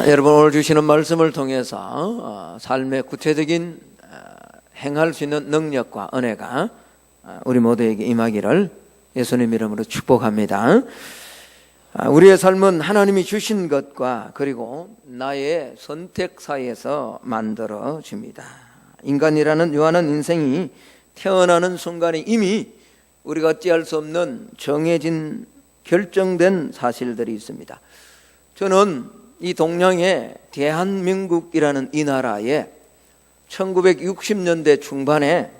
여러분, 오늘 주시는 말씀을 통해서 삶의 구체적인 행할 수 있는 능력과 은혜가 우리 모두에게 임하기를 예수님 이름으로 축복합니다. 우리의 삶은 하나님이 주신 것과 그리고 나의 선택 사이에서 만들어집니다. 인간이라는 유한한 인생이 태어나는 순간에 이미 우리가 어찌할 수 없는 정해진 결정된 사실들이 있습니다. 저는 이 동양의 대한민국이라는 이 나라에 1960년대 중반에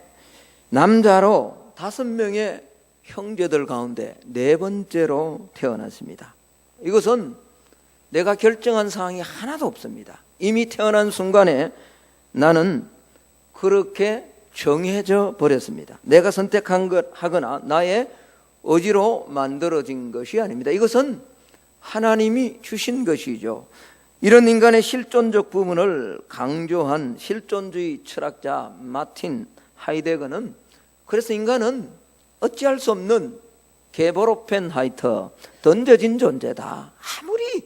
남자로 5명의 형제들 가운데 4번째로 태어났습니다. 이것은 내가 결정한 사항이 하나도 없습니다. 이미 태어난 순간에 나는 그렇게 정해져 버렸습니다. 내가 선택한 것 하거나 나의 의지로 만들어진 것이 아닙니다. 이것은 하나님이 주신 것이죠. 이런 인간의 실존적 부분을 강조한 실존주의 철학자 마틴 하이데거는 그래서 인간은 어찌할 수 없는 게버로펜하이터, 던져진 존재다. 아무리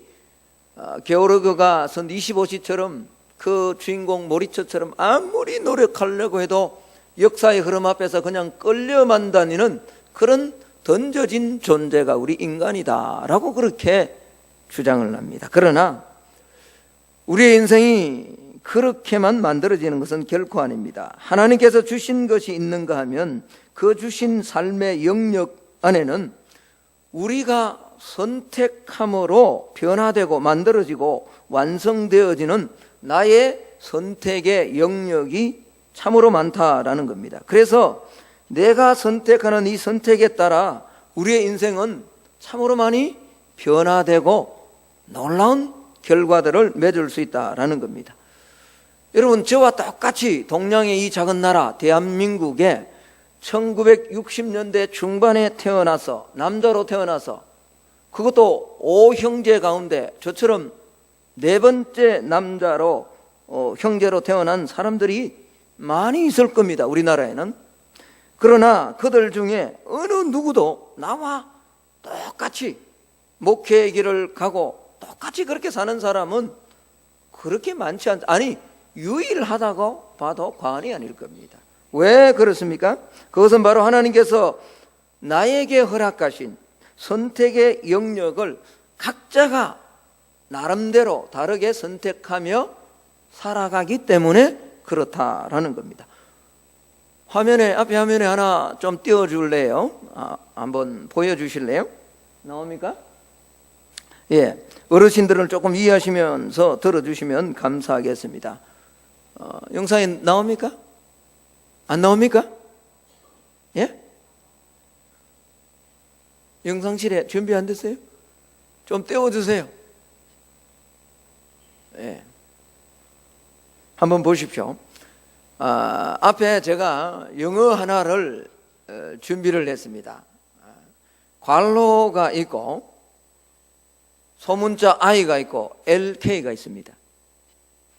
게오르그가 선 25시처럼 그 주인공 모리처처럼 아무리 노력하려고 해도 역사의 흐름 앞에서 그냥 끌려만 다니는 그런 던져진 존재가 우리 인간이다라고 그렇게 주장을 합니다. 그러나 우리의 인생이 그렇게만 만들어지는 것은 결코 아닙니다. 하나님께서 주신 것이 있는가 하면 그 주신 삶의 영역 안에는 우리가 선택함으로 변화되고 만들어지고 완성되어지는 나의 선택의 영역이 참으로 많다라는 겁니다. 그래서 내가 선택하는 이 선택에 따라 우리의 인생은 참으로 많이 변화되고 놀라운 결과들을 맺을 수 있다라는 겁니다. 여러분, 저와 똑같이 동양의 이 작은 나라 대한민국에 1960년대 중반에 태어나서 남자로 태어나서 그것도 5형제 가운데 저처럼 4번째 남자로 형제로 태어난 사람들이 많이 있을 겁니다. 우리나라에는. 그러나 그들 중에 어느 누구도 나와 똑같이 목회의 길을 가고 똑같이 그렇게 사는 사람은 그렇게 많지 않다. 아니, 유일하다고 봐도 과언이 아닐 겁니다. 왜 그렇습니까? 그것은 바로 하나님께서 나에게 허락하신 선택의 영역을 각자가 나름대로 다르게 선택하며 살아가기 때문에 그렇다라는 겁니다. 앞에 화면에 하나 좀 띄워줄래요? 한번 보여주실래요? 나옵니까? 예, 어르신들을 조금 이해하시면서 들어주시면 감사하겠습니다. 영상에 나옵니까? 안 나옵니까? 예? 영상실에 준비 안 됐어요? 좀 띄워주세요. 예. 한번 보십시오. 앞에 제가 영어 하나를 준비를 했습니다. 괄호가 있고 소문자 I가 있고 LK가 있습니다.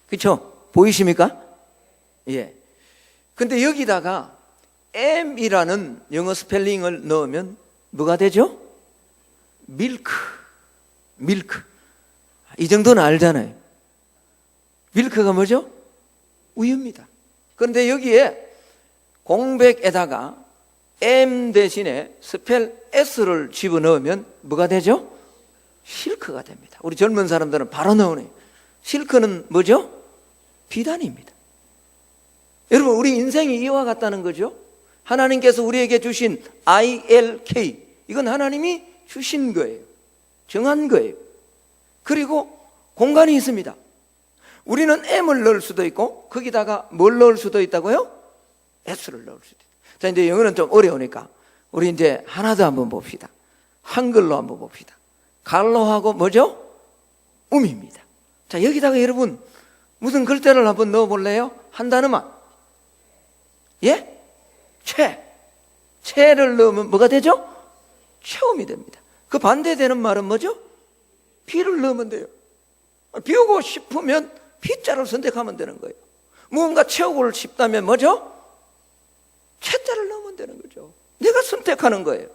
그렇죠? 보이십니까? 예. 근데 여기다가 M이라는 영어 스펠링을 넣으면 뭐가 되죠? 밀크. 이 정도는 알잖아요. 밀크가 뭐죠? 우유입니다. 그런데 여기에 공백에다가 M 대신에 스펠 S를 집어넣으면 뭐가 되죠? 실크가 됩니다. 우리 젊은 사람들은 바로 넣으네요. 실크는 뭐죠? 비단입니다. 여러분, 우리 인생이 이와 같다는 거죠. 하나님께서 우리에게 주신 ILK, 이건 하나님이 주신 거예요. 정한 거예요. 그리고 공간이 있습니다. 우리는 M을 넣을 수도 있고 거기다가 뭘 넣을 수도 있다고요? S를 넣을 수도 있다. 자, 이제 영어는 좀 어려우니까 우리 이제 하나 더 한번 봅시다. 한글로 한번 봅시다. 갈로하고 뭐죠? 음입니다. 자, 여기다가 여러분 무슨 글자를 한번 넣어볼래요? 한 단어만. 예? 채를 넣으면 뭐가 되죠? 체험이 됩니다. 그 반대되는 말은 뭐죠? 비를 넣으면 돼요. 비우고 싶으면 피자를 선택하면 되는 거예요. 무언가 채우고 싶다면 뭐죠? 채자를 넣으면 되는 거죠. 내가 선택하는 거예요.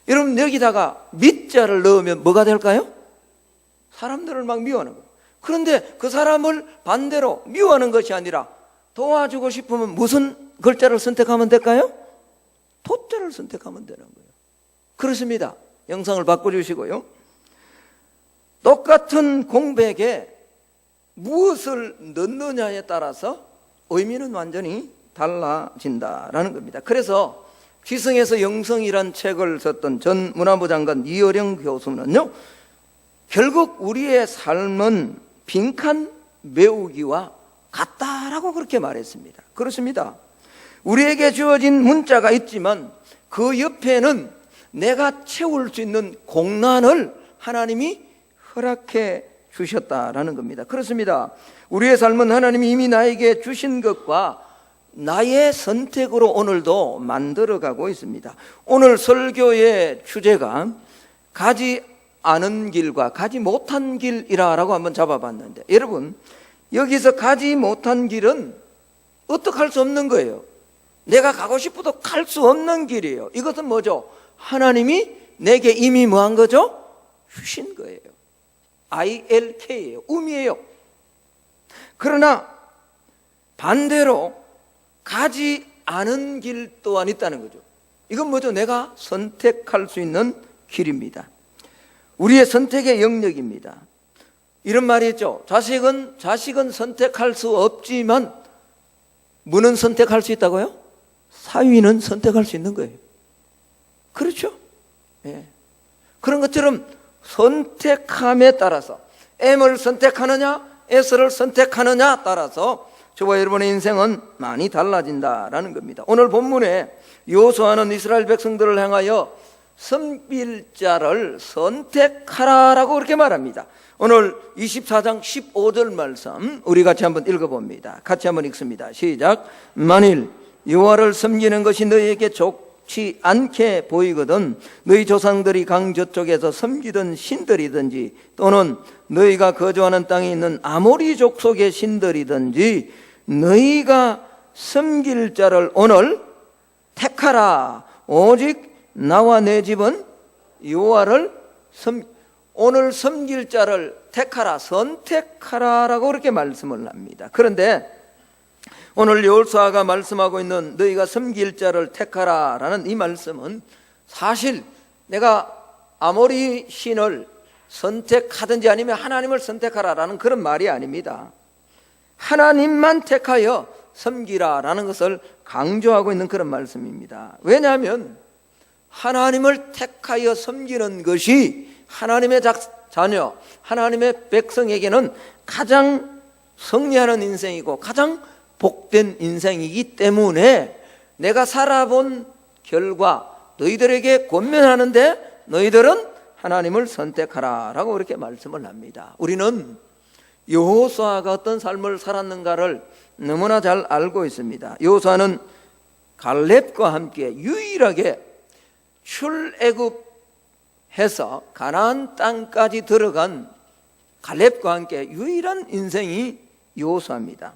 여러분, 여기다가 밑자를 넣으면 뭐가 될까요? 사람들을 막 미워하는 거예요. 그런데 그 사람을 반대로 미워하는 것이 아니라 도와주고 싶으면 무슨 글자를 선택하면 될까요? 도자를 선택하면 되는 거예요. 그렇습니다. 영상을 바꿔주시고요. 똑같은 공백에 무엇을 넣느냐에 따라서 의미는 완전히 달라진다라는 겁니다. 그래서 기성에서 영성이란 책을 썼던 전 문화부 장관 이어령 교수는요, 결국 우리의 삶은 빈칸 메우기와 같다라고 그렇게 말했습니다. 그렇습니다. 우리에게 주어진 문자가 있지만 그 옆에는 내가 채울 수 있는 공간을 하나님이 허락해 주셨다라는 겁니다. 그렇습니다. 우리의 삶은 하나님이 이미 나에게 주신 것과 나의 선택으로 오늘도 만들어가고 있습니다. 오늘 설교의 주제가 가지 않은 길과 가지 못한 길이라고 한번 잡아봤는데, 여러분, 여기서 가지 못한 길은 어떡할 수 없는 거예요. 내가 가고 싶어도 갈 수 없는 길이에요. 이것은 뭐죠? 하나님이 내게 이미 뭐한 거죠? 주신 거예요. ILK예요. 의미예요. 그러나 반대로 가지 않은 길 또한 있다는 거죠. 이건 뭐죠? 내가 선택할 수 있는 길입니다. 우리의 선택의 영역입니다. 이런 말이 있죠. 자식은 선택할 수 없지만 뭐는 선택할 수 있다고요? 사위는 선택할 수 있는 거예요. 그렇죠? 예. 그런 것처럼 선택함에 따라서 M을 선택하느냐 S를 선택하느냐 따라서 저와 여러분의 인생은 많이 달라진다라는 겁니다. 오늘 본문에 여호수아는 이스라엘 백성들을 향하여 섬길 자를 선택하라라고 그렇게 말합니다. 오늘 24장 15절 말씀 우리 같이 한번 읽어봅니다. 같이 한번 읽습니다. 시작. 만일 여호와를 섬기는 것이 너희에게 좋지 않게 보이거든 너희 조상들이 강 저쪽에서 섬기던 신들이든지 또는 너희가 거주하는 땅에 있는 아모리 족속의 신들이든지 너희가 섬길 자를 오늘 택하라. 오직 나와 내 집은 여호와를 오늘 섬길 자를 택하라, 선택하라라고 그렇게 말씀을 합니다. 그런데 오늘 여호수아가 말씀하고 있는 너희가 섬길 자를 택하라라는 이 말씀은 사실 내가 아모리 신을 선택하든지 아니면 하나님을 선택하라라는 그런 말이 아닙니다. 하나님만 택하여 섬기라라는 것을 강조하고 있는 그런 말씀입니다. 왜냐하면 하나님을 택하여 섬기는 것이 하나님의 자녀, 하나님의 백성에게는 가장 승리하는 인생이고 가장 복된 인생이기 때문에 내가 살아본 결과 너희들에게 권면하는데 너희들은 하나님을 선택하라라고 그렇게 말씀을 합니다. 우리는 여호수아가 어떤 삶을 살았는가를 너무나 잘 알고 있습니다. 여호수아는 갈렙과 함께 유일하게 출애굽해서 가나안 땅까지 들어간 갈렙과 함께 유일한 인생이 여호수아입니다.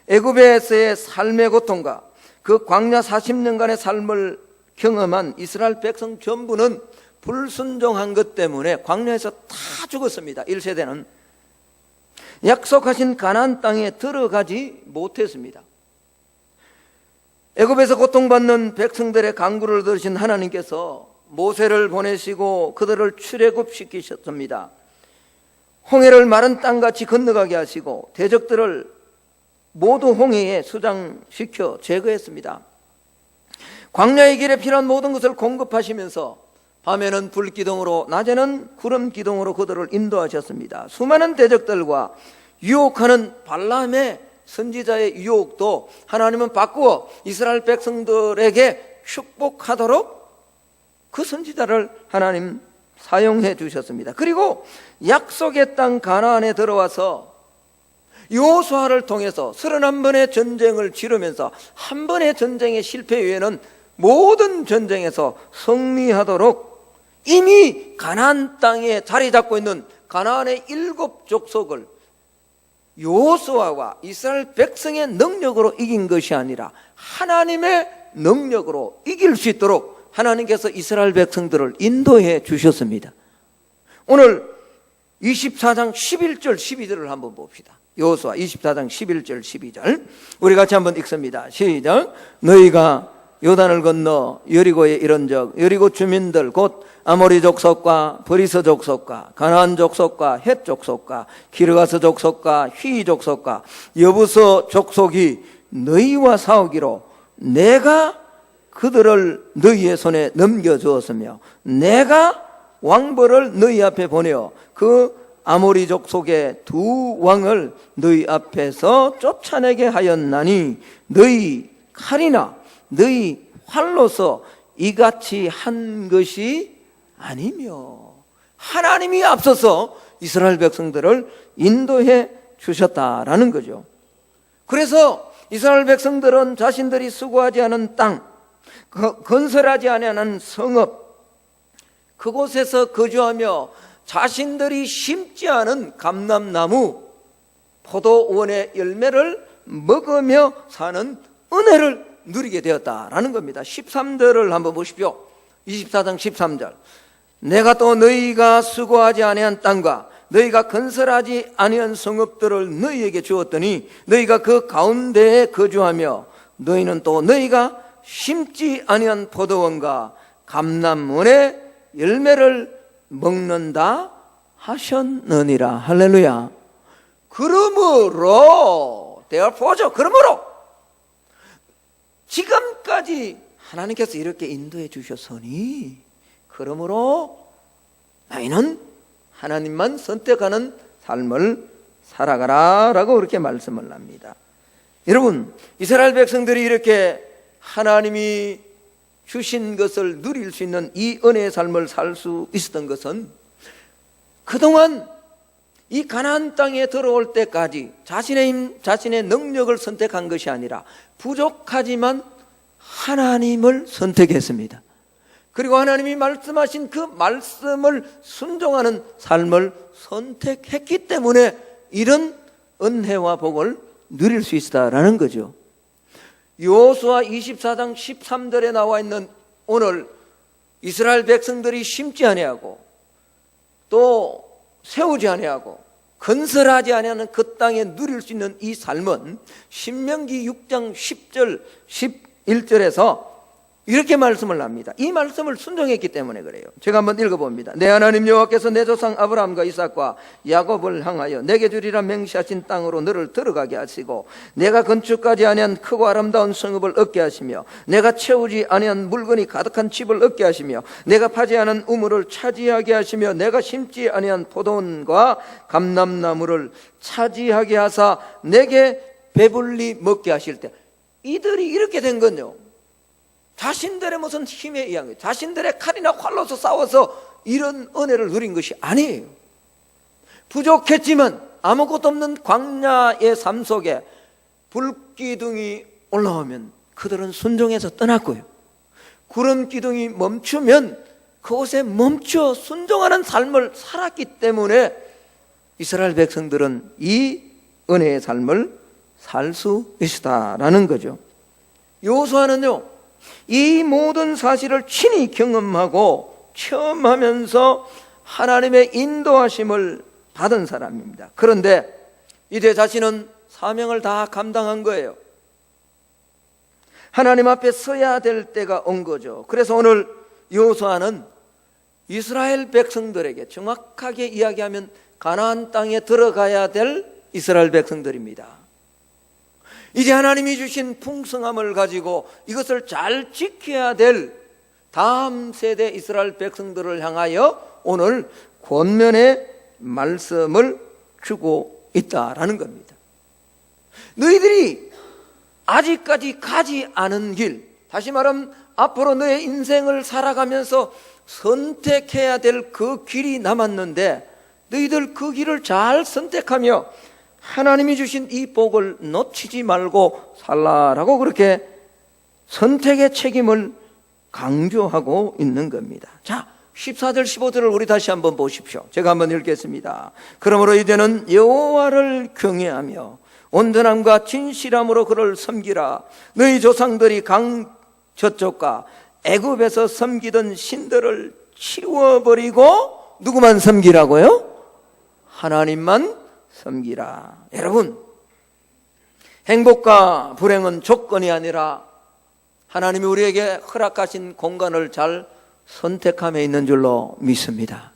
애굽에서의 삶의 고통과 그 광야 40년간의 삶을 경험한 이스라엘 백성 전부는 불순종한 것 때문에 광야에서 다 죽었습니다. 1세대는 약속하신 가나안 땅에 들어가지 못했습니다. 애굽에서 고통받는 백성들의 간구를 들으신 하나님께서 모세를 보내시고 그들을 출애굽시키셨습니다. 홍해를 마른 땅같이 건너가게 하시고 대적들을 모두 홍해에 수장시켜 제거했습니다. 광야의 길에 필요한 모든 것을 공급하시면서 밤에는 불기둥으로 낮에는 구름기둥으로 그들을 인도하셨습니다. 수많은 대적들과 유혹하는 발람의 선지자의 유혹도 하나님은 바꾸어 이스라엘 백성들에게 축복하도록 그 선지자를 하나님 사용해 주셨습니다. 그리고 약속의 땅 가나안에 들어와서 여호수아를 통해서 31번의 전쟁을 치르면서 한 번의 전쟁의 실패 외에는 모든 전쟁에서 승리하도록 이미 가나안 땅에 자리 잡고 있는 가나안의 7 족속을 여호수아와 이스라엘 백성의 능력으로 이긴 것이 아니라 하나님의 능력으로 이길 수 있도록 하나님께서 이스라엘 백성들을 인도해 주셨습니다. 오늘 24장 11절 12절을 한번 봅시다. 여호수아 24장 11절 12절 우리 같이 한번 읽습니다. 시작. 너희가 요단을 건너 여리고에 이른적 여리고 주민들 곧 아모리 족속과 브리스 족속과 가나안 족속과 헷 족속과 기르가스 족속과 휘 족속과 여부서 족속이 너희와 싸우기로 내가 그들을 너희의 손에 넘겨주었으며 내가 왕벌을 너희 앞에 보내어 그 아모리 족속의 두 왕을 너희 앞에서 쫓아내게 하였나니 너희 칼이나 너희 활로서 이같이 한 것이 아니며 하나님이 앞서서 이스라엘 백성들을 인도해 주셨다라는 거죠. 그래서 이스라엘 백성들은 자신들이 수고하지 않은 땅, 건설하지 않은 성읍, 그곳에서 거주하며 자신들이 심지 않은 감람나무, 포도원의 열매를 먹으며 사는 은혜를 누리게 되었다라는 겁니다. 13절을 한번 보십시오. 24장 13절 내가 또 너희가 수고하지 아니한 땅과 너희가 건설하지 아니한 성읍들을 너희에게 주었더니 너희가 그 가운데에 거주하며 너희는 또 너희가 심지 아니한 포도원과 감람원의 열매를 먹는다 하셨느니라. 할렐루야. 그러므로 그러므로 지금까지 하나님께서 이렇게 인도해 주셨으니 그러므로 너희는 하나님만 선택하는 삶을 살아가라 라고 그렇게 말씀을 합니다. 여러분, 이스라엘 백성들이 이렇게 하나님이 주신 것을 누릴 수 있는 이 은혜의 삶을 살 수 있었던 것은 그동안 이 가나안 땅에 들어올 때까지 자신의 힘, 자신의 능력을 선택한 것이 아니라 부족하지만 하나님을 선택했습니다. 그리고 하나님이 말씀하신 그 말씀을 순종하는 삶을 선택했기 때문에 이런 은혜와 복을 누릴 수 있다라는 거죠. 여호수아 24장 13절에 나와 있는 오늘 이스라엘 백성들이 심지 아니하고 또 세우지 아니하고 건설하지 아니하는 그 땅에 누릴 수 있는 이 삶은 신명기 6장 10절 11절에서 이렇게 말씀을 합니다. 이 말씀을 순종했기 때문에 그래요. 제가 한번 읽어봅니다. 내 하나님 여호와께서 내 조상 아브라함과 이삭과 야곱을 향하여 내게 주리라 맹세하신 땅으로 너를 들어가게 하시고 내가 건축하지 아니한 크고 아름다운 성읍을 얻게 하시며 내가 채우지 아니한 물건이 가득한 집을 얻게 하시며 내가 파지 않은 우물을 차지하게 하시며 내가 심지 아니한 포도원과 감람나무를 차지하게 하사 내게 배불리 먹게 하실 때 이들이 이렇게 된 건요, 자신들의 무슨 힘에 의한 거예요. 자신들의 칼이나 활로서 싸워서 이런 은혜를 누린 것이 아니에요. 부족했지만 아무것도 없는 광야의 삶 속에 불기둥이 올라오면 그들은 순종해서 떠났고요, 구름 기둥이 멈추면 그곳에 멈춰 순종하는 삶을 살았기 때문에 이스라엘 백성들은 이 은혜의 삶을 살 수 있다라는 거죠. 여호수아는요, 이 모든 사실을 친히 경험하고 체험하면서 하나님의 인도하심을 받은 사람입니다. 그런데 이제 자신은 사명을 다 감당한 거예요. 하나님 앞에 서야 될 때가 온 거죠. 그래서 오늘 여호수아는 이스라엘 백성들에게 정확하게 이야기하면 가나안 땅에 들어가야 될 이스라엘 백성들입니다. 이제 하나님이 주신 풍성함을 가지고 이것을 잘 지켜야 될 다음 세대 이스라엘 백성들을 향하여 오늘 권면의 말씀을 주고 있다라는 겁니다. 너희들이 아직까지 가지 않은 길, 다시 말하면 앞으로 너의 인생을 살아가면서 선택해야 될 그 길이 남았는데 너희들 그 길을 잘 선택하며 하나님이 주신 이 복을 놓치지 말고 살라라고 그렇게 선택의 책임을 강조하고 있는 겁니다. 자, 14절 15절을 우리 다시 한번 보십시오. 제가 한번 읽겠습니다. 그러므로 이제는 여호와를 경외하며 온전함과 진실함으로 그를 섬기라. 너희 조상들이 강 저쪽과 애굽에서 섬기던 신들을 치워버리고 누구만 섬기라고요? 하나님만 섬기라. 여러분, 행복과 불행은 조건이 아니라 하나님이 우리에게 허락하신 공간을 잘 선택함에 있는 줄로 믿습니다.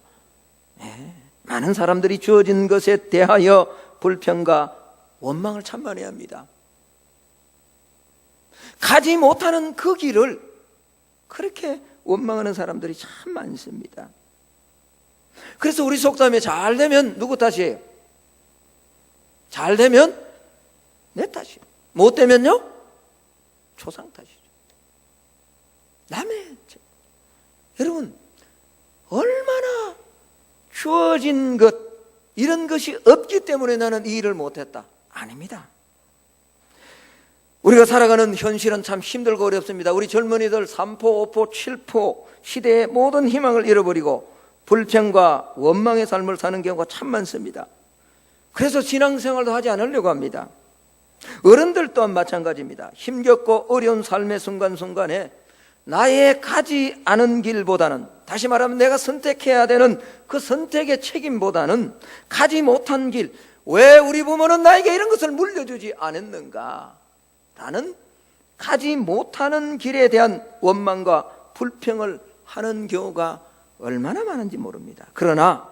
많은 사람들이 주어진 것에 대하여 불평과 원망을 참 많이 합니다. 가지 못하는 그 길을 그렇게 원망하는 사람들이 참 많습니다. 그래서 우리 속담에 잘 되면 누구 탓이에요? 잘 되면 내 탓이에요. 못 되면요? 조상 탓이죠. 남의 죄. 여러분, 얼마나 주어진 것, 이런 것이 없기 때문에 나는 이 일을 못했다. 아닙니다. 우리가 살아가는 현실은 참 힘들고 어렵습니다. 우리 젊은이들 3포, 5포, 7포 시대의 모든 희망을 잃어버리고 불평과 원망의 삶을 사는 경우가 참 많습니다. 그래서 신앙생활도 하지 않으려고 합니다. 어른들 또한 마찬가지입니다. 힘겹고 어려운 삶의 순간순간에 나의 가지 않은 길보다는, 다시 말하면 내가 선택해야 되는 그 선택의 책임보다는 가지 못한 길, 왜 우리 부모는 나에게 이런 것을 물려주지 않았는가 라는 가지 못하는 길에 대한 원망과 불평을 하는 경우가 얼마나 많은지 모릅니다. 그러나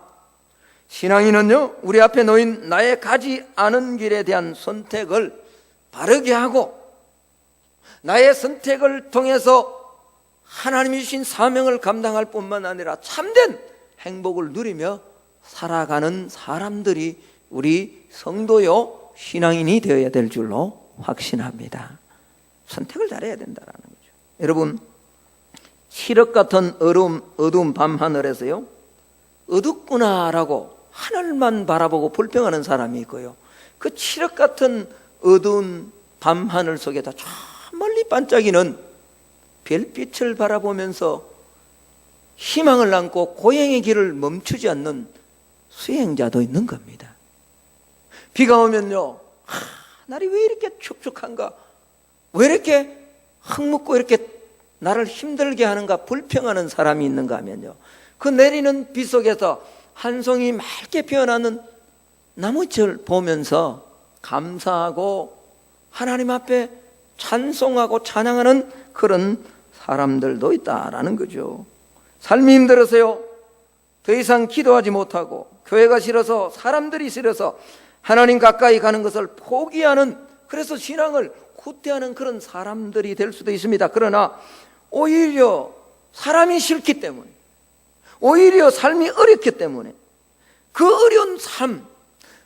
신앙인은요, 우리 앞에 놓인 나의 가지 않은 길에 대한 선택을 바르게 하고 나의 선택을 통해서 하나님이 주신 사명을 감당할 뿐만 아니라 참된 행복을 누리며 살아가는 사람들이 우리 성도요 신앙인이 되어야 될 줄로 확신합니다. 선택을 잘해야 된다는 거죠. 여러분, 칠흑 같은 어두운 밤하늘에서요, 어둡구나라고 하늘만 바라보고 불평하는 사람이 있고요, 그 칠흑 같은 어두운 밤하늘 속에다 저 멀리 반짝이는 별빛을 바라보면서 희망을 안고 고행의 길을 멈추지 않는 수행자도 있는 겁니다. 비가 오면요, 날이 왜 이렇게 축축한가, 왜 이렇게 흙묻고 이렇게 나를 힘들게 하는가 불평하는 사람이 있는가 하면요, 그 내리는 비 속에서 한 송이 맑게 피어나는 나무철 보면서 감사하고 하나님 앞에 찬송하고 찬양하는 그런 사람들도 있다라는 거죠. 삶이 힘들어서요, 더 이상 기도하지 못하고 교회가 싫어서, 사람들이 싫어서 하나님 가까이 가는 것을 포기하는, 그래서 신앙을 후퇴하는 그런 사람들이 될 수도 있습니다. 그러나 오히려 사람이 싫기 때문에, 오히려 삶이 어렵기 때문에 그 어려운 삶,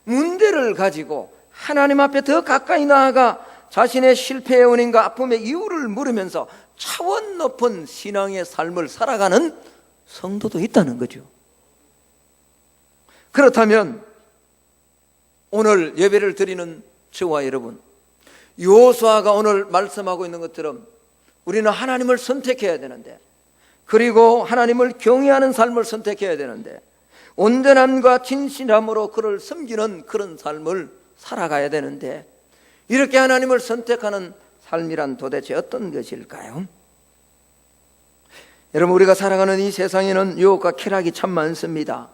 문제를 가지고 하나님 앞에 더 가까이 나아가 자신의 실패의 원인과 아픔의 이유를 물으면서 차원 높은 신앙의 삶을 살아가는 성도도 있다는 거죠. 그렇다면 오늘 예배를 드리는 저와 여러분, 여호수아가 오늘 말씀하고 있는 것처럼 우리는 하나님을 선택해야 되는데, 그리고 하나님을 경외하는 삶을 선택해야 되는데, 온전함과 진실함으로 그를 섬기는 그런 삶을 살아가야 되는데, 이렇게 하나님을 선택하는 삶이란 도대체 어떤 것일까요? 여러분, 우리가 살아가는 이 세상에는 유혹과 쾌락이 참 많습니다.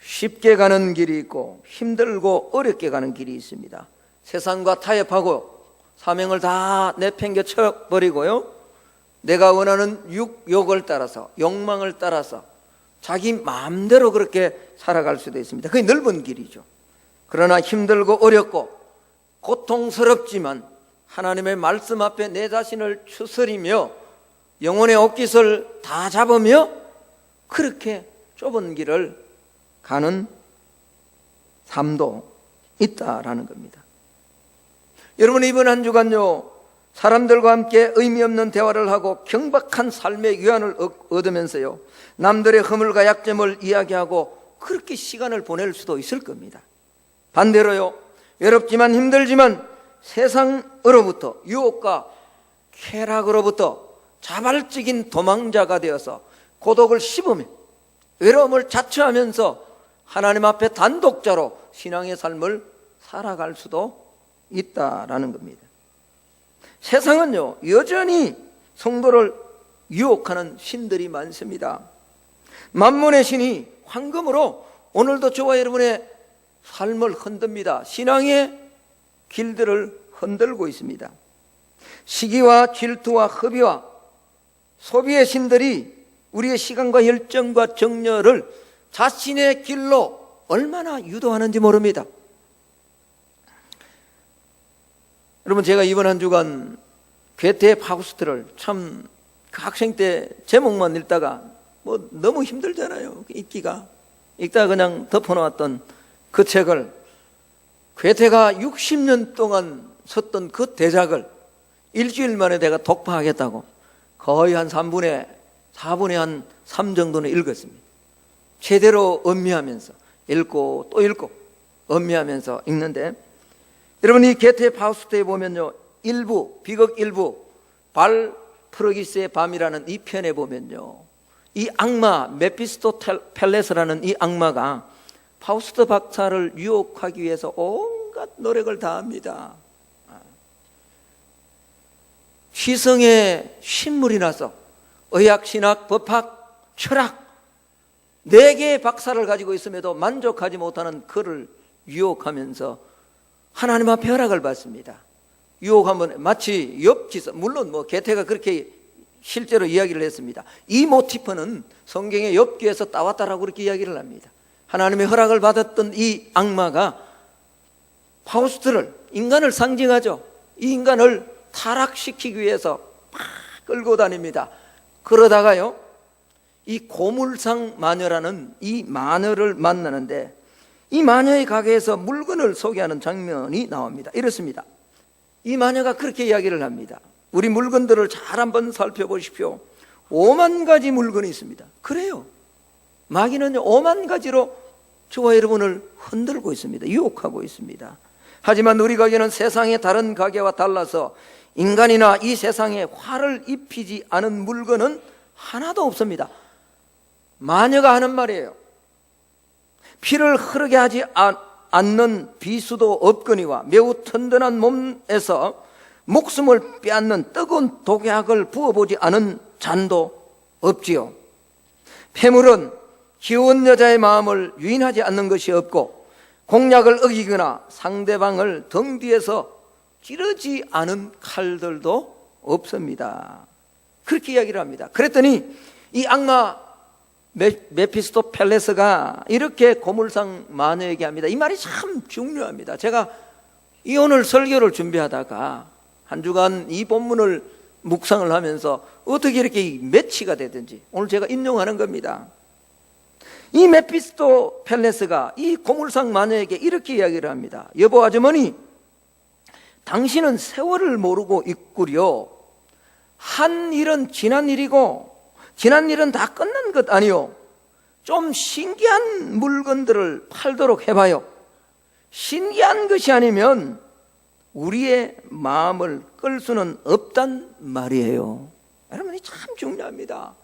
쉽게 가는 길이 있고 힘들고 어렵게 가는 길이 있습니다. 세상과 타협하고 사명을 다 내팽겨 쳐버리고요, 내가 원하는 욕을 따라서, 욕망을 따라서 자기 마음대로 그렇게 살아갈 수도 있습니다. 그게 넓은 길이죠. 그러나 힘들고 어렵고 고통스럽지만 하나님의 말씀 앞에 내 자신을 추스리며 영혼의 옷깃을 다 잡으며 그렇게 좁은 길을 가는 삶도 있다라는 겁니다. 여러분, 이번 한 주간요, 사람들과 함께 의미 없는 대화를 하고 경박한 삶의 위안을 얻으면서요, 남들의 허물과 약점을 이야기하고 그렇게 시간을 보낼 수도 있을 겁니다. 반대로요, 외롭지만 힘들지만 세상으로부터, 유혹과 쾌락으로부터 자발적인 도망자가 되어서 고독을 씹으며 외로움을 자처하면서 하나님 앞에 단독자로 신앙의 삶을 살아갈 수도 있다라는 겁니다. 세상은요, 여전히 성도를 유혹하는 신들이 많습니다. 만몬의 신이 황금으로 오늘도 저와 여러분의 삶을 흔듭니다. 신앙의 길들을 흔들고 있습니다. 시기와 질투와 허비와 소비의 신들이 우리의 시간과 열정과 정열을 자신의 길로 얼마나 유도하는지 모릅니다. 여러분, 제가 이번 한 주간 괴테의 파우스트를 참 그 학생 때 제목만 읽다가 뭐 너무 힘들잖아요. 읽다가 그냥 덮어놓았던 그 책을, 괴테가 60년 동안 썼던 그 대작을 일주일 만에 내가 독파하겠다고 거의 한 4분의 한 3 정도는 읽었습니다. 제대로 음미하면서 읽고 또 읽고 음미하면서 읽는데, 여러분, 이 괴테의 파우스트에 보면요, 비극 1부 발프르기스의 밤이라는 이 편에 보면요, 이 악마 메피스토펠레스라는 이 악마가 파우스트 박사를 유혹하기 위해서 온갖 노력을 다합니다. 시성의 신물이 나서 의학, 신학, 법학, 철학 4개의 박사를 가지고 있음에도 만족하지 못하는 그를 유혹하면서 하나님 앞에 허락을 받습니다. 유혹하면 마치 엽기서, 물론 괴테가 그렇게 실제로 이야기를 했습니다. 이 모티프는 성경의 엽기에서 따왔다라고 그렇게 이야기를 합니다. 하나님의 허락을 받았던 이 악마가 파우스트를, 인간을 상징하죠. 이 인간을 타락시키기 위해서 막 끌고 다닙니다. 그러다가요, 이 고물상 마녀라는 이 마녀를 만나는데, 이 마녀의 가게에서 물건을 소개하는 장면이 나옵니다. 이렇습니다. 이 마녀가 그렇게 이야기를 합니다. 우리 물건들을 잘 한번 살펴보십시오. 5만 가지 물건이 있습니다. 그래요. 마귀는 5만 가지로 저와 여러분을 흔들고 있습니다. 유혹하고 있습니다. 하지만 우리 가게는 세상의 다른 가게와 달라서 인간이나 이 세상에 화를 입히지 않은 물건은 하나도 없습니다. 마녀가 하는 말이에요. 피를 흐르게 하지 않는 비수도 없거니와 매우 튼튼한 몸에서 목숨을 빼앗는 뜨거운 독약을 부어보지 않은 잔도 없지요. 폐물은 귀여운 여자의 마음을 유인하지 않는 것이 없고, 공약을 어기거나 상대방을 등 뒤에서 찌르지 않은 칼들도 없습니다. 그렇게 이야기를 합니다. 그랬더니 이 악마 메피스토펠레스가 이렇게 고물상 마녀에게 합니다. 이 말이 참 중요합니다. 제가 이 오늘 설교를 준비하다가 한 주간 이 본문을 묵상을 하면서 어떻게 이렇게 매치가 되든지 오늘 제가 인용하는 겁니다. 이 메피스토펠레스가 이 고물상 마녀에게 이렇게 이야기를 합니다. 여보 아주머니, 당신은 세월을 모르고 있구려. 한 일은 지난 일이고 지난 일은 다 끝난 것 아니요. 좀 신기한 물건들을 팔도록 해봐요. 신기한 것이 아니면 우리의 마음을 끌 수는 없단 말이에요. 여러분이 참 중요합니다.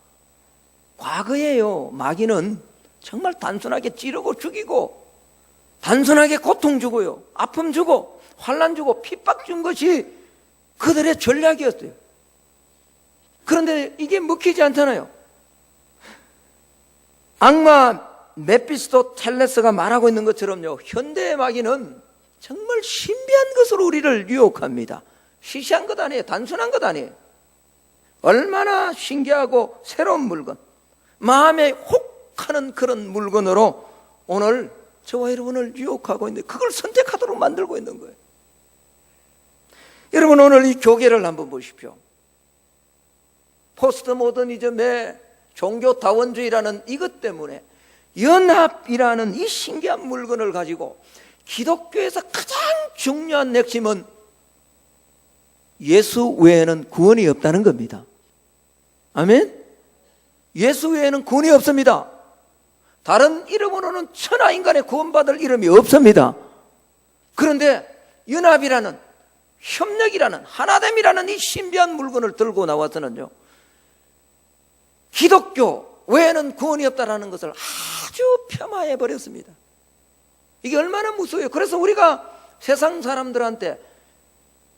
과거에요, 마귀는 정말 단순하게 찌르고 죽이고, 단순하게 고통 주고요, 아픔 주고, 환난 주고, 핍박 준 것이 그들의 전략이었어요. 그런데 이게 먹히지 않잖아요. 악마 메피스토텔레스가 말하고 있는 것처럼요, 현대의 마귀는 정말 신비한 것으로 우리를 유혹합니다. 시시한 것 아니에요. 단순한 것 아니에요. 얼마나 신기하고 새로운 물건, 마음에 혹 하는 그런 물건으로 오늘 저와 여러분을 유혹하고 있는데, 그걸 선택하도록 만들고 있는 거예요. 여러분, 오늘 이 교계를 한번 보십시오. 포스트 모더니즘의 종교다원주의라는 이것 때문에 연합이라는 이 신기한 물건을 가지고 기독교에서 가장 중요한 핵심은 예수 외에는 구원이 없다는 겁니다. 아멘? 예수 외에는 구원이 없습니다. 다른 이름으로는 천하 인간의 구원받을 이름이 없습니다. 그런데 연합이라는, 협력이라는, 하나됨이라는 이 신비한 물건을 들고 나와서는요, 기독교 외에는 구원이 없다라는 것을 아주 폄하해 버렸습니다. 이게 얼마나 무서워요. 그래서 우리가 세상 사람들한테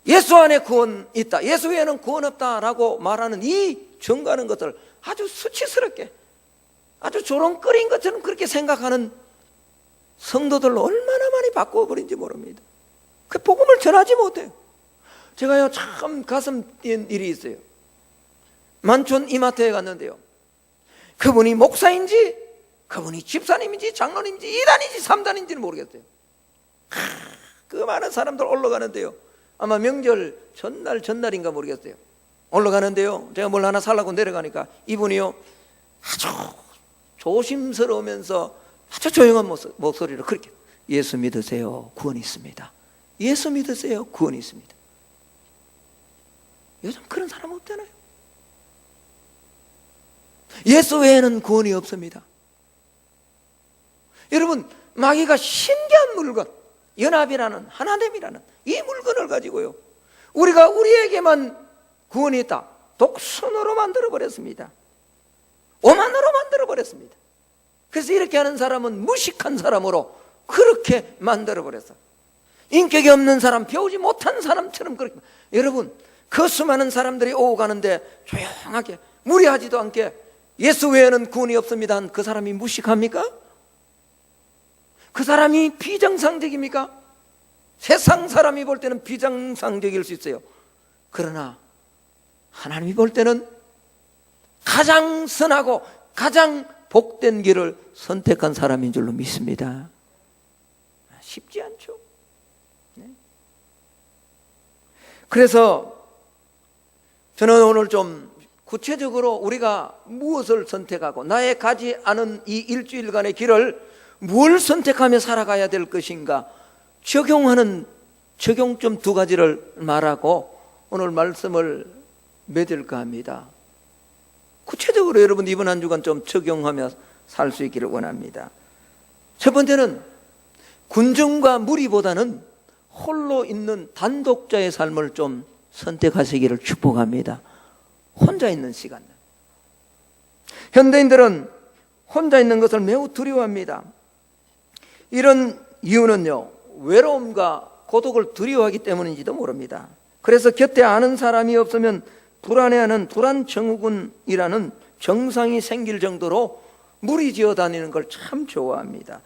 예수 안에 구원 있다, 예수 외에는 구원 없다라고 말하는 이 정가는 것을 아주 수치스럽게, 아주 조롱거리인 것처럼 그렇게 생각하는 성도들로 얼마나 많이 바꿔버린지 모릅니다. 그 복음을 전하지 못해요. 제가요 참 가슴 뛰는 일이 있어요. 만촌 이마트에 갔는데요, 그분이 목사인지 그분이 집사님인지 장로님인지 2단인지 3단인지는 모르겠어요. 그 많은 사람들 올라가는데요, 아마 명절 전날인가 모르겠어요. 올라가는데요, 제가 뭘 하나 살라고 내려가니까 이분이요 아주 조심스러우면서 아주 조용한 목소리로 그렇게, 예수 믿으세요, 구원이 있습니다. 예수 믿으세요, 구원이 있습니다. 요즘 그런 사람 없잖아요. 예수 외에는 구원이 없습니다. 여러분, 마귀가 신기한 물건, 연합이라는, 하나됨이라는 이 물건을 가지고요, 우리가 우리에게만 구원이 있다, 독선으로 만들어버렸습니다. 오만으로 만들어버렸습니다. 그래서 이렇게 하는 사람은 무식한 사람으로 그렇게 만들어버렸어. 인격이 없는 사람, 배우지 못한 사람처럼 그렇게. 여러분, 그 수많은 사람들이 오고 가는데 조용하게 무리하지도 않게 예수 외에는 구원이 없습니다 한 그 사람이 무식합니까? 그 사람이 비정상적입니까? 세상 사람이 볼 때는 비정상적일 수 있어요. 그러나 하나님이 볼 때는 가장 선하고 가장 복된 길을 선택한 사람인 줄로 믿습니다. 쉽지 않죠. 네. 그래서 저는 오늘 좀 구체적으로 우리가 무엇을 선택하고 나의 가지 않은 이 일주일간의 길을 뭘 선택하며 살아가야 될 것인가, 적용점 두 가지를 말하고 오늘 말씀을 맺을까 합니다. 구체적으로 여러분 이번 한 주간 좀 적용하며 살 수 있기를 원합니다. 첫 번째는 군중과 무리보다는 홀로 있는 단독자의 삶을 좀 선택하시기를 축복합니다. 혼자 있는 시간. 현대인들은 혼자 있는 것을 매우 두려워합니다. 이런 이유는요, 외로움과 고독을 두려워하기 때문인지도 모릅니다. 그래서 곁에 아는 사람이 없으면 불안해하는 불안증후군이라는 증상이 생길 정도로 무리지어 다니는 걸 참 좋아합니다.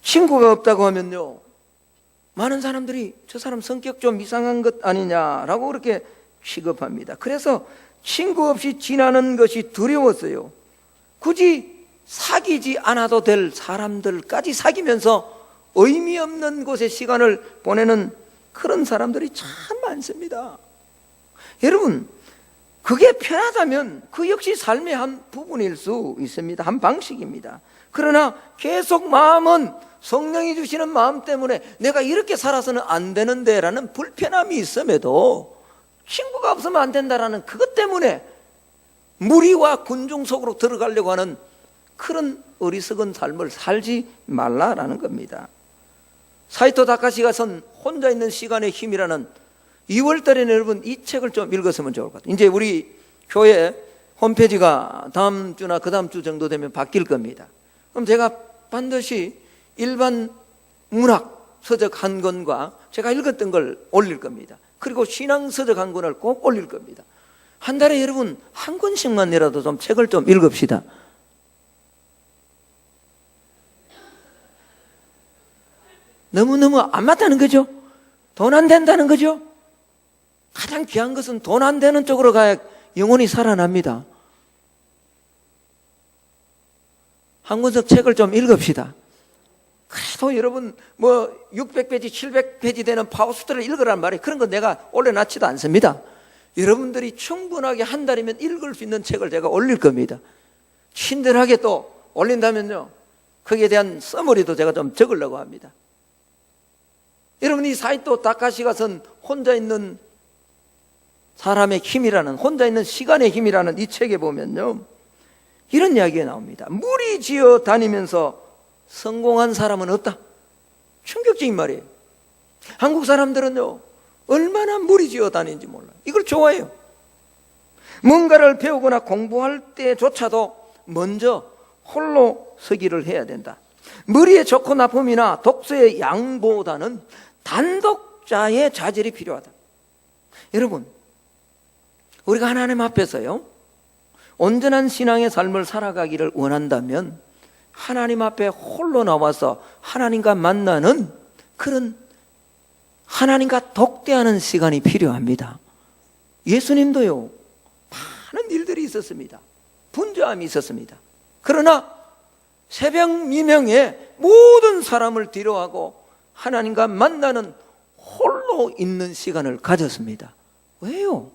친구가 없다고 하면요, 많은 사람들이 저 사람 성격 좀 이상한 것 아니냐라고 그렇게 취급합니다. 그래서 친구 없이 지나는 것이 두려웠어요. 굳이 사귀지 않아도 될 사람들까지 사귀면서 의미 없는 곳에 시간을 보내는 그런 사람들이 참 많습니다. 여러분, 그게 편하다면 그 역시 삶의 한 부분일 수 있습니다. 한 방식입니다. 그러나 계속 마음은 성령이 주시는 마음 때문에 내가 이렇게 살아서는 안 되는데 라는 불편함이 있음에도 친구가 없으면 안 된다라는 그것 때문에 무리와 군중 속으로 들어가려고 하는 그런 어리석은 삶을 살지 말라라는 겁니다. 사이토 다카시가 쓴 혼자 있는 시간의 힘이라는 2월달에는 여러분 이 책을 좀 읽었으면 좋을 것 같아요. 이제 우리 교회 홈페이지가 다음 주나 그 다음 주 정도 되면 바뀔 겁니다. 그럼 제가 반드시 일반 문학 서적 한 권과 제가 읽었던 걸 올릴 겁니다. 그리고 신앙 서적 한 권을 꼭 올릴 겁니다. 한 달에 여러분 한 권씩만이라도 좀 책을 좀 읽읍시다. 너무너무 안 맞다는 거죠. 돈 안 된다는 거죠. 가장 귀한 것은 돈 안 되는 쪽으로 가야 영혼이 살아납니다. 한 권씩 책을 좀 읽읍시다. 그래도 여러분 600페이지 700페이지 되는 파우스트를 읽으란 말이에요. 그런 건 내가 올려놨지도 않습니다. 여러분들이 충분하게 한 달이면 읽을 수 있는 책을 제가 올릴 겁니다. 친절하게 또 올린다면요, 거기에 대한 서머리도 제가 좀 적으려고 합니다. 여러분, 이 사이토 다카시가 쓴 혼자 있는 사람의 힘이라는, 혼자 있는 시간의 힘이라는 이 책에 보면요, 이런 이야기가 나옵니다. 무리지어 다니면서 성공한 사람은 없다. 충격적인 말이에요. 한국 사람들은요, 얼마나 무리지어 다니는지 몰라요. 이걸 좋아해요. 뭔가를 배우거나 공부할 때조차도 먼저 홀로 서기를 해야 된다. 머리의 좋고 나쁨이나 독서의 양보다는 단독자의 자질이 필요하다. 여러분, 우리가 하나님 앞에서요, 온전한 신앙의 삶을 살아가기를 원한다면 하나님 앞에 홀로 나와서 하나님과 만나는 그런 하나님과 독대하는 시간이 필요합니다. 예수님도요, 많은 일들이 있었습니다. 분주함이 있었습니다. 그러나 새벽 미명에 모든 사람을 뒤로하고 하나님과 만나는 홀로 있는 시간을 가졌습니다. 왜요?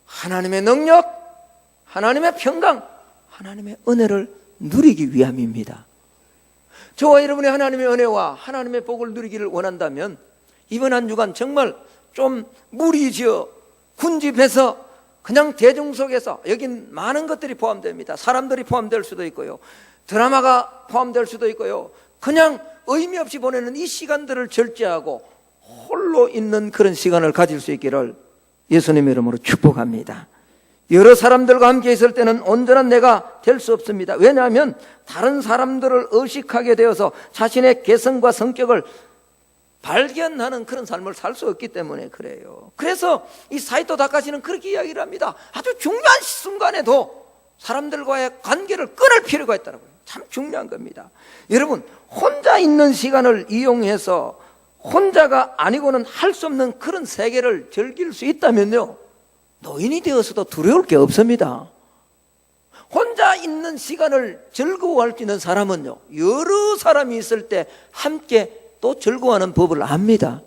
하나님의 능력, 하나님의 평강, 하나님의 은혜를 누리기 위함입니다. 저와 여러분이 하나님의 은혜와 하나님의 복을 누리기를 원한다면 이번 한 주간 정말 좀 무리지어 군집해서 그냥 대중 속에서, 여긴 많은 것들이 포함됩니다. 사람들이 포함될 수도 있고요, 드라마가 포함될 수도 있고요, 그냥 의미 없이 보내는 이 시간들을 절제하고 홀로 있는 그런 시간을 가질 수 있기를 예수님의 이름으로 축복합니다. 여러 사람들과 함께 있을 때는 온전한 내가 될 수 없습니다. 왜냐하면 다른 사람들을 의식하게 되어서 자신의 개성과 성격을 발견하는 그런 삶을 살 수 없기 때문에 그래요. 그래서 이 사이토 다카시는 그렇게 이야기를 합니다. 아주 중요한 순간에도 사람들과의 관계를 끊을 필요가 있다고요. 참 중요한 겁니다. 여러분, 혼자 있는 시간을 이용해서 혼자가 아니고는 할 수 없는 그런 세계를 즐길 수 있다면요, 노인이 되어서도 두려울 게 없습니다. 혼자 있는 시간을 즐거워할 수 있는 사람은요, 여러 사람이 있을 때 함께 또 즐거워하는 법을 압니다.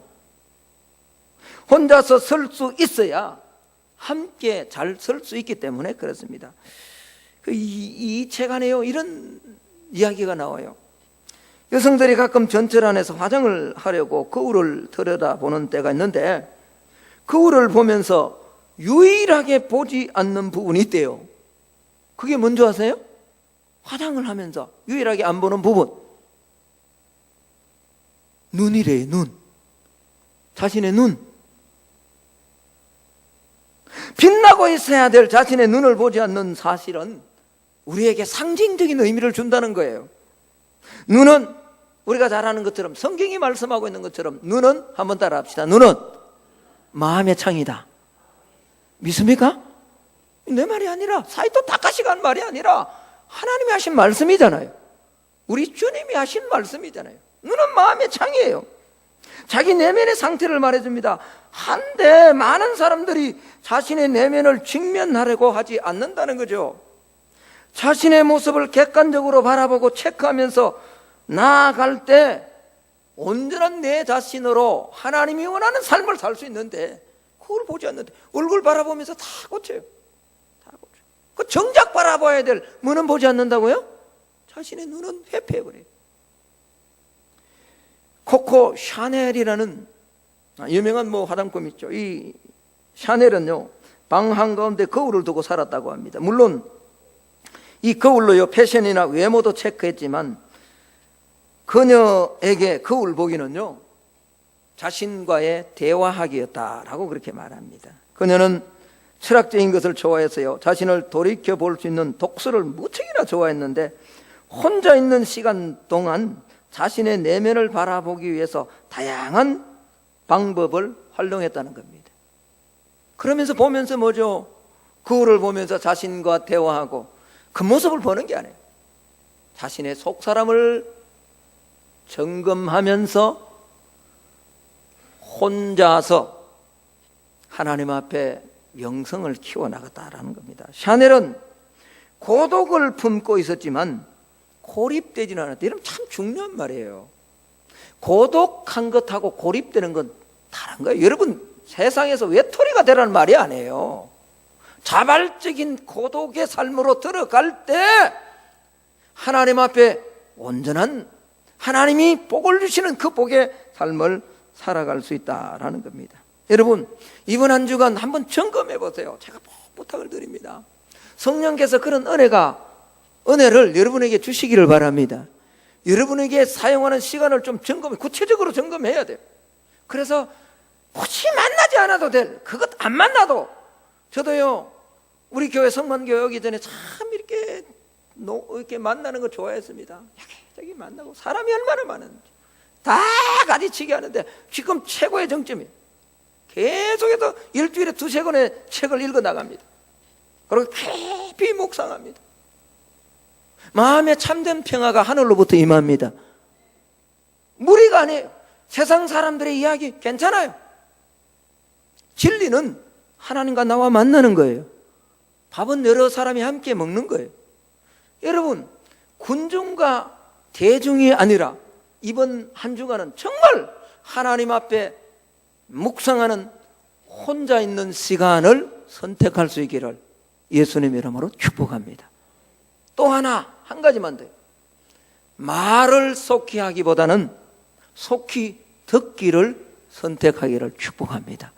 혼자서 설 수 있어야 함께 잘 설 수 있기 때문에 그렇습니다. 이 책 안에요, 이런 이야기가 나와요. 여성들이 가끔 전철 안에서 화장을 하려고 거울을 들여다보는 때가 있는데 거울을 보면서 유일하게 보지 않는 부분이 있대요. 그게 뭔지 아세요? 화장을 하면서 유일하게 안 보는 부분, 눈이래요. 눈. 자신의 눈. 빛나고 있어야 될 자신의 눈을 보지 않는 사실은 우리에게 상징적인 의미를 준다는 거예요. 눈은 우리가 잘 아는 것처럼, 성경이 말씀하고 있는 것처럼, 눈은, 한번 따라 합시다, 눈은 마음의 창이다. 믿습니까? 내 말이 아니라, 사이토 다카시가 한 말이 아니라 하나님이 하신 말씀이잖아요. 우리 주님이 하신 말씀이잖아요. 눈은 마음의 창이에요. 자기 내면의 상태를 말해줍니다. 한데 많은 사람들이 자신의 내면을 직면하려고 하지 않는다는 거죠. 자신의 모습을 객관적으로 바라보고 체크하면서 나아갈 때 온전한 내 자신으로 하나님이 원하는 삶을 살 수 있는데 그걸 보지 않는데 얼굴 바라보면서 다 고쳐요. 다 고쳐요. 그 정작 바라봐야 될 문은 보지 않는다고요? 자신의 눈은 회피해버려요. 코코 샤넬이라는 유명한 화장품 있죠. 이 샤넬은요, 방 한가운데 거울을 두고 살았다고 합니다. 물론 이 거울로요, 패션이나 외모도 체크했지만 그녀에게 거울 보기는요, 자신과의 대화하기였다라고 그렇게 말합니다. 그녀는 철학적인 것을 좋아해서요, 자신을 돌이켜 볼 수 있는 독서를 무척이나 좋아했는데 혼자 있는 시간 동안 자신의 내면을 바라보기 위해서 다양한 방법을 활용했다는 겁니다. 그러면서 보면서 뭐죠? 거울을 보면서 자신과 대화하고 그 모습을 보는 게 아니에요. 자신의 속사람을 점검하면서 혼자서 하나님 앞에 영성을 키워나갔다라는 겁니다. 샤넬은 고독을 품고 있었지만 고립되지는 않았다. 이러면 참 중요한 말이에요. 고독한 것하고 고립되는 건 다른 거예요. 여러분, 세상에서 외톨이가 되라는 말이 아니에요. 자발적인 고독의 삶으로 들어갈 때 하나님 앞에 온전한, 하나님이 복을 주시는 그 복의 삶을 살아갈 수 있다라는 겁니다. 여러분, 이번 한 주간 한번 점검해 보세요. 제가 부탁을 드립니다. 성령께서 그런 은혜를 여러분에게 주시기를 바랍니다. 여러분에게 사용하는 시간을 좀 구체적으로 점검해야 돼요. 그래서 굳이 만나지 않아도 될, 그것 안 만나도, 저도요, 우리 교회 성만교회 오기 전에 참 이렇게 만나는 거 좋아했습니다. 여기 만나고 사람이 얼마나 많은지 다 가지치기 하는데 지금 최고의 정점이에요. 계속해서 일주일에 2-3권의 책을 읽어 나갑니다. 그리고 깊이 묵상합니다. 마음에 참된 평화가 하늘로부터 임합니다. 무리가 아니에요. 세상 사람들의 이야기 괜찮아요. 진리는 하나님과 나와 만나는 거예요. 밥은 여러 사람이 함께 먹는 거예요. 여러분, 군중과 대중이 아니라 이번 한 주간은 정말 하나님 앞에 묵상하는 혼자 있는 시간을 선택할 수 있기를 예수님 이름으로 축복합니다. 또 하나, 한 가지만 더요. 말을 속히 하기보다는 속히 듣기를 선택하기를 축복합니다.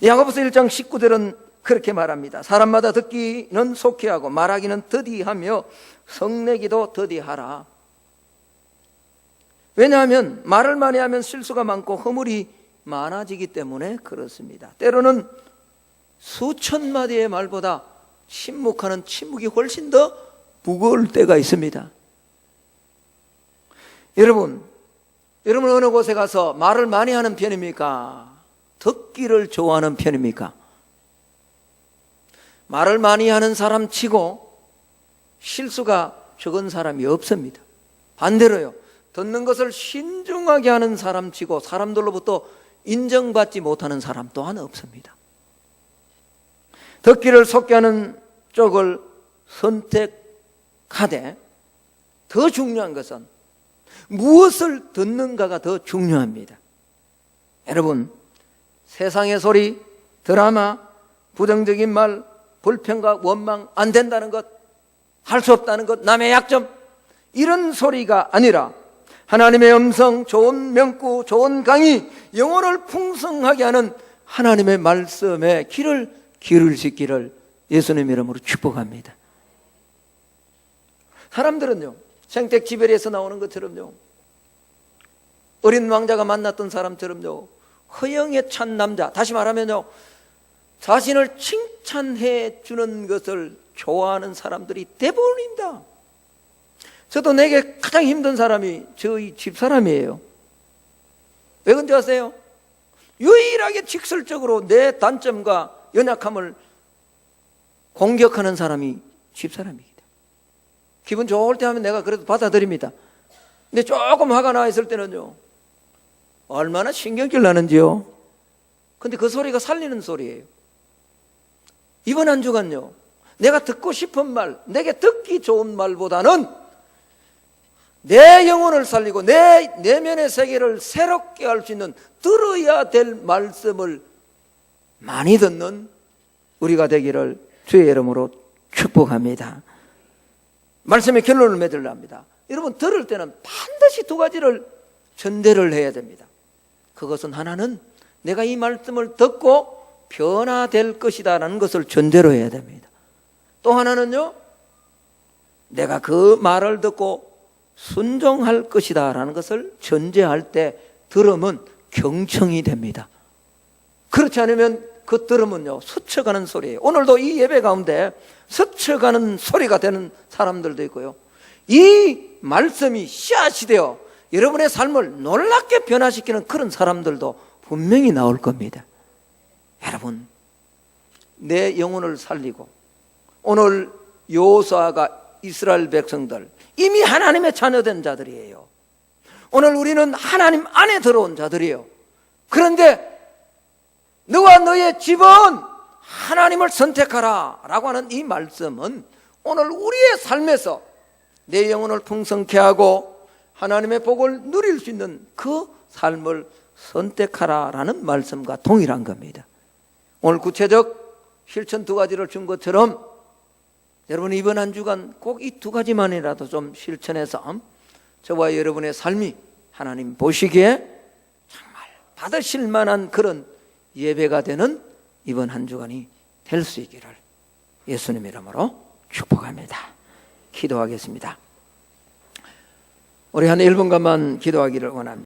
야고보서 1장 19절은 그렇게 말합니다. 사람마다 듣기는 속히 하고 말하기는 더디하며 성내기도 더디하라. 왜냐하면 말을 많이 하면 실수가 많고 허물이 많아지기 때문에 그렇습니다. 때로는 수천 마디의 말보다 침묵하는 침묵이 훨씬 더 무거울 때가 있습니다. 여러분 어느 곳에 가서 말을 많이 하는 편입니까? 듣기를 좋아하는 편입니까? 말을 많이 하는 사람 치고 실수가 적은 사람이 없습니다. 반대로요, 듣는 것을 신중하게 하는 사람 치고 사람들로부터 인정받지 못하는 사람 또한 없습니다. 듣기를 속게 하는 쪽을 선택하되 더 중요한 것은 무엇을 듣는가가 더 중요합니다. 여러분, 세상의 소리, 드라마, 부정적인 말, 불평과 원망, 안 된다는 것, 할 수 없다는 것, 남의 약점, 이런 소리가 아니라 하나님의 음성, 좋은 명구, 좋은 강의, 영혼을 풍성하게 하는 하나님의 말씀에 귀를 기울이시기를 예수님 이름으로 축복합니다. 사람들은요, 생택지별에서 나오는 것처럼요, 어린 왕자가 만났던 사람처럼요, 허영에 찬 남자, 다시 말하면요, 자신을 칭찬해 주는 것을 좋아하는 사람들이 대부분입니다. 저도 내게 가장 힘든 사람이 저희 집사람이에요. 왜 그런지 아세요? 유일하게 직설적으로 내 단점과 연약함을 공격하는 사람이 집사람입니다. 기분 좋을 때 하면 내가 그래도 받아들입니다. 근데 조금 화가 나 있을 때는요, 얼마나 신경질 나는지요. 근데 그 소리가 살리는 소리예요. 이번 한 주간요, 내가 듣고 싶은 말, 내게 듣기 좋은 말보다는 내 영혼을 살리고 내 내면의 세계를 새롭게 할 수 있는 들어야 될 말씀을 많이 듣는 우리가 되기를 주의 이름으로 축복합니다. 말씀의 결론을 맺으려 합니다. 여러분, 들을 때는 반드시 두 가지를 전제를 해야 됩니다. 그것은 하나는 내가 이 말씀을 듣고 변화될 것이다 라는 것을 전제로 해야 됩니다. 또 하나는요, 내가 그 말을 듣고 순종할 것이다 라는 것을 전제할 때 들으면 경청이 됩니다. 그렇지 않으면 그 들으면요, 스쳐가는 소리예요. 오늘도 이 예배 가운데 스쳐가는 소리가 되는 사람들도 있고요, 이 말씀이 씨앗이 되어 여러분의 삶을 놀랍게 변화시키는 그런 사람들도 분명히 나올 겁니다. 여러분, 내 영혼을 살리고, 오늘 여호수아가 이스라엘 백성들 이미 하나님의 자녀된 자들이에요. 오늘 우리는 하나님 안에 들어온 자들이에요. 그런데 너와 너의 집은 하나님을 선택하라 라고 하는 이 말씀은 오늘 우리의 삶에서 내 영혼을 풍성케 하고 하나님의 복을 누릴 수 있는 그 삶을 선택하라 라는 말씀과 동일한 겁니다. 오늘 구체적 실천 두 가지를 준 것처럼 여러분, 이번 한 주간 꼭 이 두 가지만이라도 좀 실천해서 저와 여러분의 삶이 하나님 보시기에 정말 받으실 만한 그런 예배가 되는 이번 한 주간이 될 수 있기를 예수님 이름으로 축복합니다. 기도하겠습니다. 우리 한 1분간만 기도하기를 원합니다.